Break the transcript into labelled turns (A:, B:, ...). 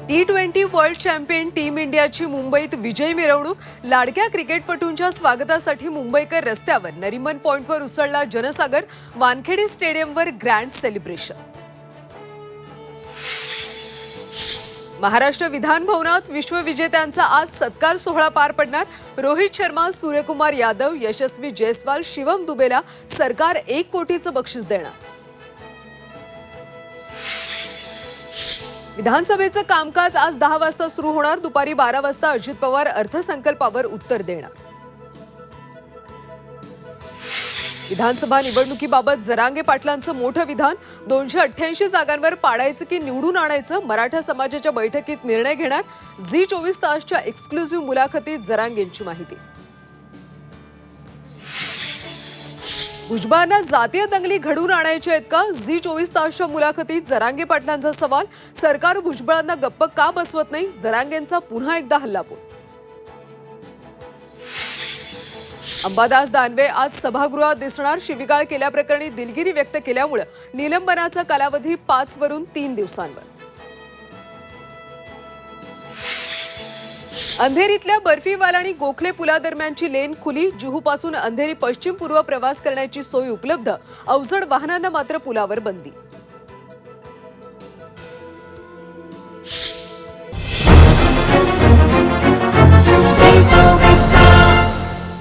A: T20 world champion team इंडियाची मुंबईत विजयी मिरवणूक. लाडक्या क्रिकेटपटूंच्या स्वागतासाठी मुंबईकर रस्त्यावर. नरिमन पॉइंटवर उसळला जनसागर. वानखेडे स्टेडियमवर ग्रँड सेलिब्रेशन. महाराष्ट्र विधान भवनात विश्वविजेत्यांचा आज सत्कार सोहळा पार पडणार. रोहित शर्मा, सूर्यकुमार यादव, यशस्वी जयस्वाल, शिवम दुबेला सरकार 1 कोटीचं बक्षीस देणार. विधानसभेचं कामकाज आज 10 वाजता सुरू होणार. दुपारी 12 वाजता अजित पवार अर्थसंकल्पावर उत्तर देणार. विधानसभा निवडणुकीबाबत जरांगे पाटलांचं मोठं विधान. 288 जागांवर पाडायचं की निवडून आणायचं, मराठा समाजाच्या बैठकीत निर्णय घेणार. झी 24 तासच्या एक्सक्लुझिव्ह मुलाखतीत जरांगेंची माहिती. भुजबळांना जातीय दंगली घडवून आणायच्या आहेत का? झी 24 तासच्या मुलाखतीत जरांगे पाटलांचा सवाल. सरकार भुजबळांना गप्प का बसवत नाही? जरांगेंचा पुन्हा एकदा हल्लाबोल. अंबादास दानवे आज सभागृहात दिसणार. शिवीगाळ केल्याप्रकरणी दिलगिरी व्यक्त केल्यामुळे निलंबनाचा कालावधी 5 वरून 3 दिवसांवर. अंधेरीतल्या बर्फीवाल आणि गोखले पुलादरम्यानची लेन खुली. जुहूपासून अंधेरी पश्चिम पूर्व प्रवास करण्याची सोय उपलब्ध. अवजड वाहनांना मात्र पुलावर बंदी.